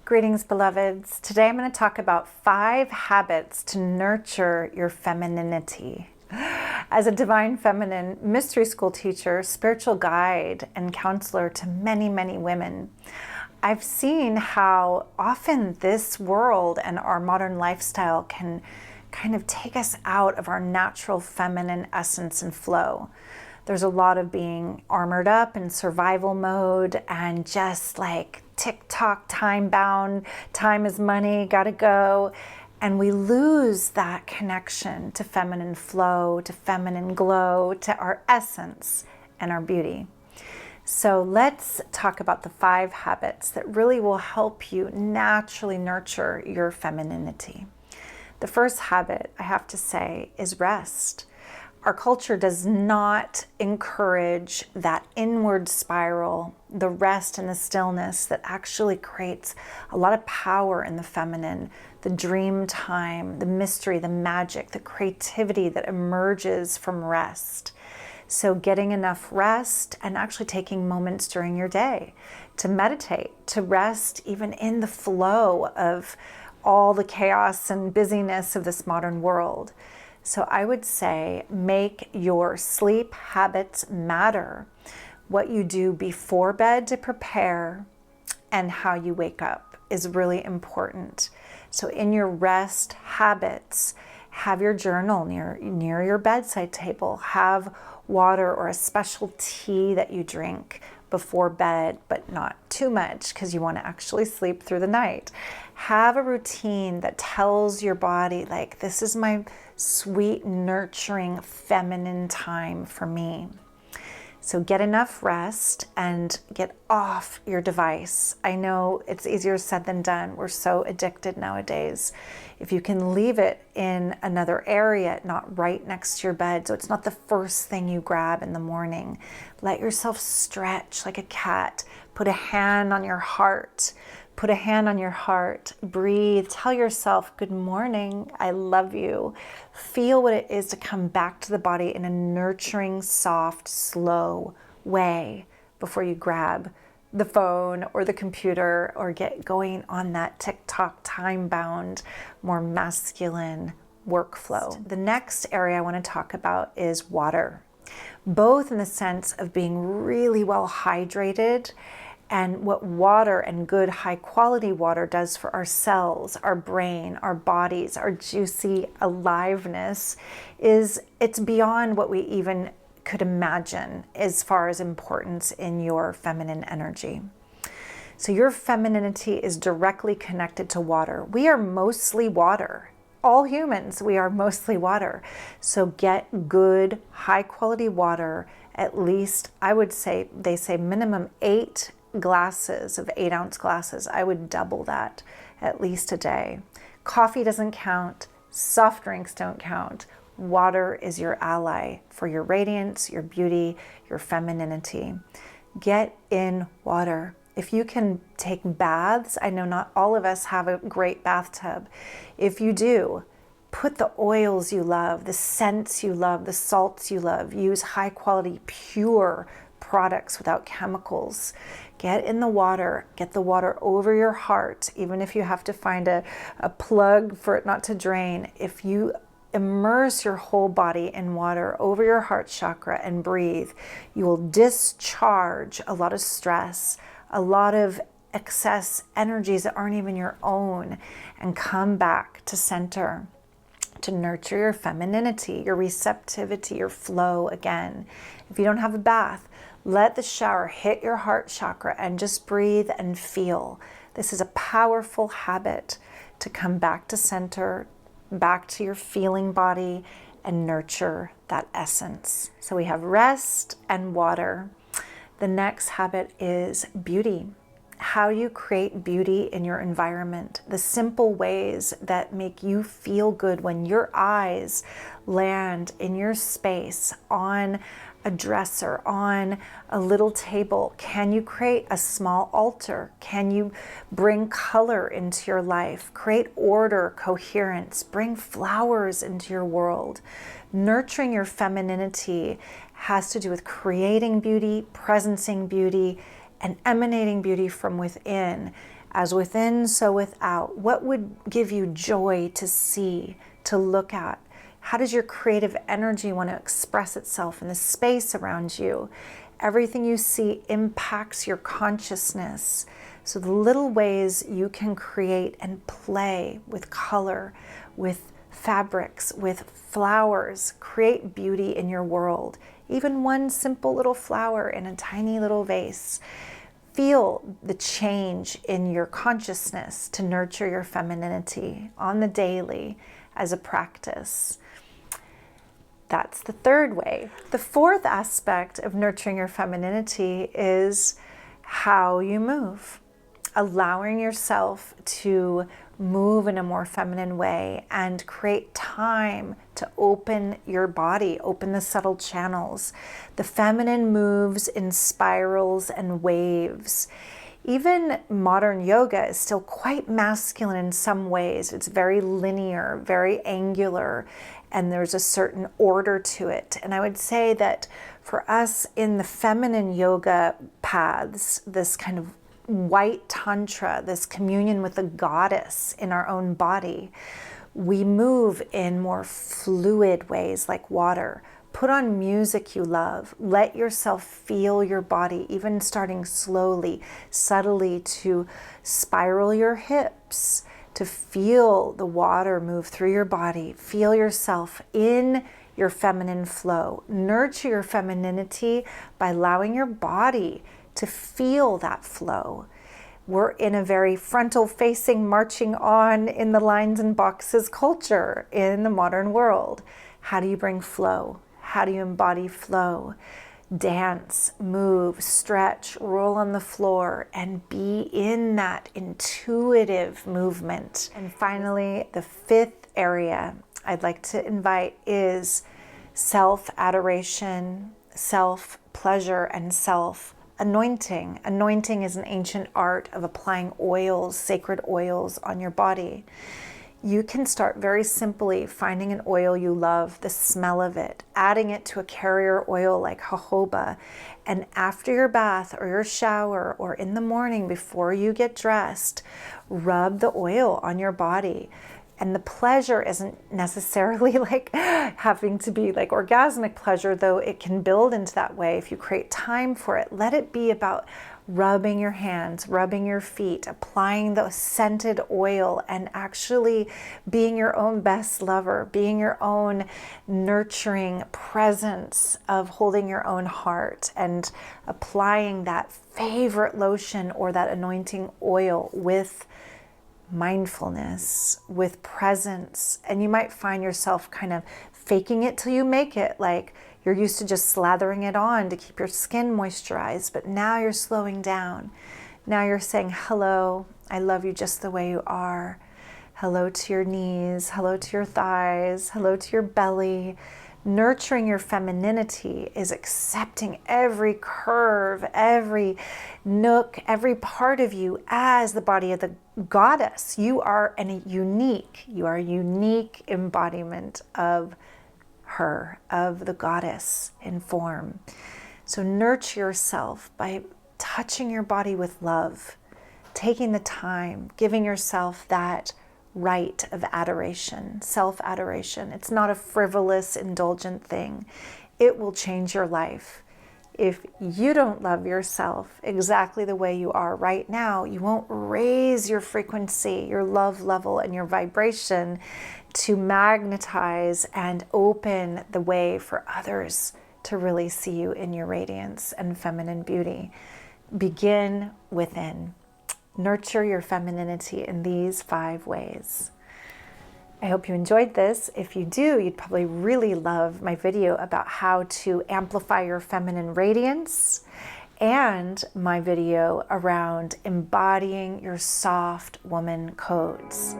Greetings, beloveds. Today I'm going to talk about 5 habits to nurture your femininity. As a divine feminine mystery school teacher, spiritual guide, and counselor to many, many women, I've seen how often this world and our modern lifestyle can kind of take us out of our natural feminine essence and flow. There's a lot of being armored up in survival mode and just like tick-tock, time-bound, time is money, gotta go. And we lose that connection to feminine flow, to feminine glow, to our essence and our beauty. So let's talk about the 5 habits that really will help you naturally nurture your femininity. The first habit, I have to say, is rest. Our culture does not encourage that inward spiral, the rest and the stillness that actually creates a lot of power in the feminine, the dream time, the mystery, the magic, the creativity that emerges from rest. So getting enough rest and actually taking moments during your day to meditate, to rest even in the flow of all the chaos and busyness of this modern world. So I would say make your sleep habits matter. What you do before bed to prepare and how you wake up is really important. So in your rest habits, have your journal near your bedside table. Have water or a special tea that you drink before bed, but not too much because you want to actually sleep through the night. Have a routine that tells your body, like, this is my sweet, nurturing, feminine time for me. So get enough rest and get off your device. I know it's easier said than done. We're so addicted nowadays. If you can leave it in another area, not right next to your bed, so it's not the first thing you grab in the morning. Let yourself stretch like a cat. Put a hand on your heart. Put a hand on your heart, breathe, tell yourself, good morning, I love you. Feel what it is to come back to the body in a nurturing, soft, slow way before you grab the phone or the computer or get going on that TikTok time-bound, more masculine workflow. The next area I want to talk about is water, both in the sense of being really well hydrated and what water and good high quality water does for our cells, our brain, our bodies, our juicy aliveness is it's beyond what we even could imagine as far as importance in your feminine energy. So your femininity is directly connected to water. We are mostly water. All humans, we are mostly water. So get good high quality water, at least I would say, they say minimum 8 glasses of 8-ounce glasses. I would double that at least a day. Coffee doesn't count. Soft drinks don't count. Water is your ally for your radiance, your beauty, your femininity. Get in water. If you can take baths, I know not all of us have a great bathtub. If you do, put the oils you love, the scents you love, the salts you love. Use high quality, pure products without chemicals. Get in the water, get the water over your heart, even if you have to find a plug for it not to drain. If you immerse your whole body in water over your heart chakra and breathe, you will discharge a lot of stress, a lot of excess energies that aren't even your own, and come back to center to nurture your femininity, your receptivity, your flow again. If you don't have a bath, let the shower hit your heart chakra and just breathe and feel. This is a powerful habit to come back to center, back to your feeling body, and nurture that essence. So we have rest and water. The next habit is beauty. How you create beauty in your environment, the simple ways that make you feel good when your eyes land in your space, on a dresser, on a little table. Can you create a small altar? Can you bring color into your life? Create order, coherence, bring flowers into your world. Nurturing your femininity has to do with creating beauty, presencing beauty, and emanating beauty from within As within, so without. What would give you joy to see, to look at? How does your creative energy want to express itself in the space around you? Everything you see impacts your consciousness. So the little ways you can create and play with color, with fabrics, with flowers, create beauty in your world. Even one simple little flower in a tiny little vase. Feel the change in your consciousness to nurture your femininity on the daily as a practice. That's the third way. The fourth aspect of nurturing your femininity is how you move. Allowing yourself to move in a more feminine way and create time to open your body, open the subtle channels. The feminine moves in spirals and waves. Even modern yoga is still quite masculine in some ways. It's very linear, very angular, and there's a certain order to it. And I would say that for us in the feminine yoga paths, this kind of white tantra, this communion with the goddess in our own body, we move in more fluid ways like water. Put on music you love. Let yourself feel your body, even starting slowly, subtly, to spiral your hips, to feel the water move through your body. Feel yourself in your feminine flow. Nurture your femininity by allowing your body to feel that flow. We're in a very frontal-facing, marching on in the lines and boxes culture in the modern world. How do you bring flow? How do you embody flow? Dance, move, stretch, roll on the floor, and be in that intuitive movement. And finally, the fifth area I'd like to invite is self-adoration, self-pleasure, and self-anointing. Anointing is an ancient art of applying oils, sacred oils on your body. You can start very simply finding an oil you love, the smell of it, adding it to a carrier oil like jojoba, and after your bath or your shower or in the morning before you get dressed, rub the oil on your body. And the pleasure isn't necessarily like having to be like orgasmic pleasure, though it can build into that way if you create time for it. Let it be about rubbing your hands, rubbing your feet, applying the scented oil, and actually being your own best lover, being your own nurturing presence of holding your own heart and applying that favorite lotion or that anointing oil with mindfulness, with presence. And you might find yourself kind of faking it till you make it, like you're used to just slathering it on to keep your skin moisturized, but now you're slowing down. Now you're saying, hello, I love you just the way you are. Hello to your knees, hello to your thighs, hello to your belly. Nurturing your femininity is accepting every curve, every nook, every part of you as the body of the goddess. You are a unique embodiment of her, of the goddess in form. So nurture yourself by touching your body with love, taking the time, giving yourself that right of adoration, self-adoration. It's not a frivolous, indulgent thing. It will change your life. If you don't love yourself exactly the way you are right now, you won't raise your frequency, your love level, and your vibration to magnetize and open the way for others to really see you in your radiance and feminine beauty. Begin within. Nurture your femininity in these 5 ways. I hope you enjoyed this. If you do, you'd probably really love my video about how to amplify your feminine radiance and my video around embodying your soft woman codes.